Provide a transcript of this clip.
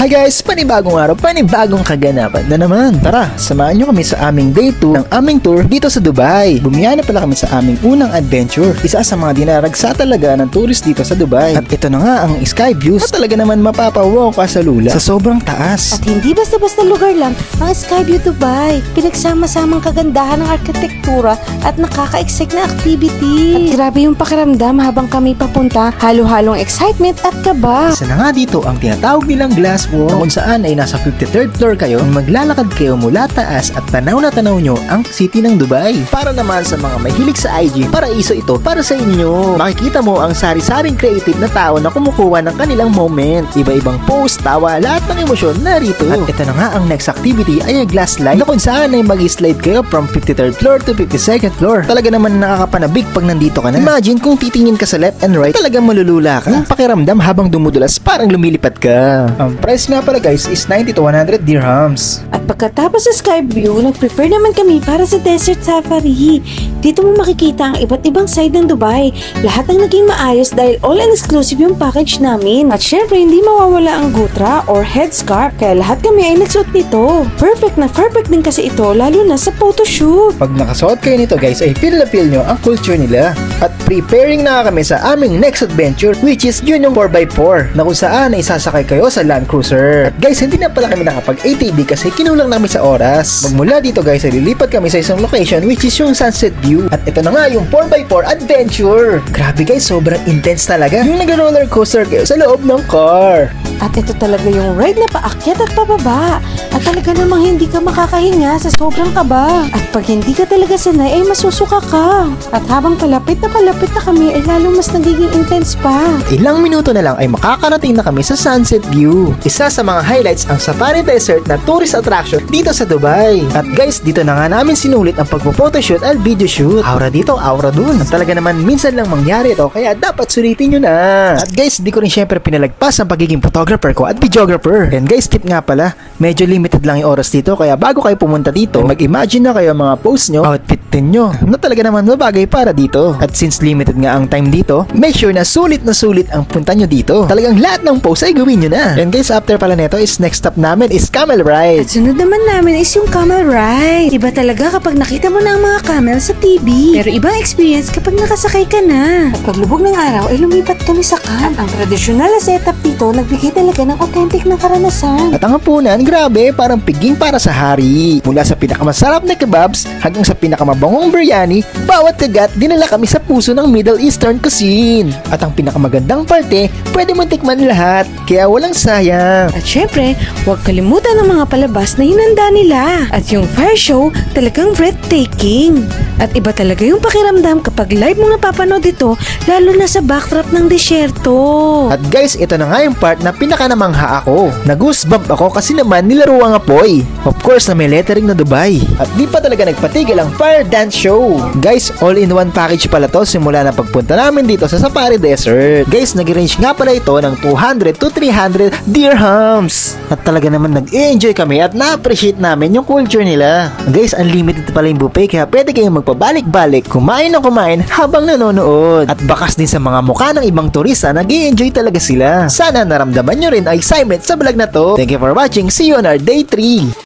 Hi guys! Panibagong araw, panibagong kaganapan na naman. Tara, samahan nyo kami sa aming day 2 ng aming tour dito sa Dubai. Bumiyahe na pala kami sa aming unang adventure. Isa sa mga dinaragsa talaga ng tourist dito sa Dubai. At ito na nga ang sky views na talaga naman mapapawaw ka sa lula sa sobrang taas. At hindi basta-basta lugar lang ang Skyview Dubai. Pinagsama-samang kagandahan ng arkitektura at nakaka-excite na activity. At grabe yung pakiramdam habang kami papunta. Halo-halong excitement at kaba. Isa na nga dito ang tinatawag nilang glass wall, kung saan ay nasa 53rd floor kayo, maglalakad kayo mula taas at tanaw na tanaw nyo ang city ng Dubai. Para naman sa mga mahilig sa IG, paraiso ito para sa inyo. Makikita mo ang sari-saring creative na tao na kumukuha ng kanilang moment. Iba-ibang post, tawa, lahat ng emosyon narito. At ito na nga ang next activity ay ang glass slide, na kung saan ay mag-slide kayo from 53rd floor to 52nd floor. Talaga naman nakakapanabig pag nandito ka na. Imagine kung titingin ka sa left and right, talagang malulula ka. Ang pakiramdam habang dumudulas, parang lumilipad ka. Ang price nga pala guys is 90 to 100 dirhams. At pagkatapos sa Skyview, nag-prepare naman kami para sa desert safari. Dito mo makikita ang iba't ibang side ng Dubai. Lahat ng naging maayos dahil all-inclusive yung package namin. At syempre, hindi mawawala ang gutra or headscarf, kaya lahat kami ay nagsuot nito. Perfect na perfect din kasi ito, lalo na sa photoshoot. Pag nakasuot kayo nito guys, ay feel na feel nyo ang culture nila. At preparing na kami sa aming next adventure, which is yun yung 4x4, na kung saan ay sasakay kayo sa Land Cruiser. At guys, hindi na pala kami nakapag-ATV kasi kinulang namin sa oras. Magmula dito guys, ay lilipat kami sa isang location, which is yung Sunset View. At ito na nga yung 4x4 adventure. Grabe guys, sobrang intense talaga. Yung nag-roller coaster kayo sa loob ng car. At ito talaga yung ride na paakyat at pababa. At talaga namang hindi ka makakahinga sa sobrang kaba. At pag hindi ka talaga sanay ay masusuka ka. At habang palapit na kami ay lalong mas nagiging intense pa. Ilang minuto na lang ay makakarating na kami sa Sunset View. Isa sa mga highlights ang Safari Desert na tourist attraction dito sa Dubai. At guys, dito na nga namin sinulit ang pagpo-photoshoot at video shoot. Aura dito, aura dun. At talaga naman minsan lang mangyari ito, kaya dapat sulitin nyo na. At guys, di ko rin syempre pinalagpas ang pagiging photographer ko at videographer. And guys, tip nga pala, medyo limited lang yung oras dito, kaya bago kayo pumunta dito, mag-imagine na kayo mga post nyo, outfit din nyo, na talaga naman mabagay para dito. At since limited nga ang time dito, make sure na sulit ang punta nyo dito. Talagang lahat ng post ay gawin nyo na. And guys, after pala neto is next stop namin is camel ride. At sunod naman namin is yung camel ride. Iba talaga kapag nakita mo na ang mga camel sa TV. Pero ibang experience kapag nakasakay ka na. At paglubog ng araw ay lumipat kami sa camp. Ang tradisyonal na setup dito nagbigay talaga ng authentic na karanasan. At ang hapunan, grabe, parang piging para sa hari. Mula sa pinakamasarap na kebabs hanggang sa pinakamabangong biryani, bawat kagat dinala kami sa puso ng Middle Eastern cuisine. At ang pinakamagandang parte, pwede mo tikman lahat, kaya walang sayang. At syempre, huwag kalimutan ng mga palabas na hinanda nila. At yung fire show, talagang breathtaking. At iba talaga yung pakiramdam kapag live mong napapanood ito, lalo na sa backdrop ng desyerto. At guys, ito na nga yung part na pinakanamangha ako. Nag-goosebump ako kasi naman nilaro ang apoy. Of course na may lettering na Dubai. At di pa talaga nagpatigil ang fire dance show. Guys, all-in-one package pala to simula na pagpunta namin dito sa Safari Desert. Guys, nag-range nga pala ito ng 200 to 300 dirhams. At talaga naman nag-enjoy kami at na-appreciate namin yung culture nila. Guys, unlimited pala yung buffet kaya pwede kayong magpabalik-balik, kumain ng kumain habang nanonood. At bakas din sa mga mukha ng ibang turista, nag-enjoy talaga sila. Sana naramdaman nyo rin ang excitement sa vlog na to. Thank you for watching. See you on our day 3.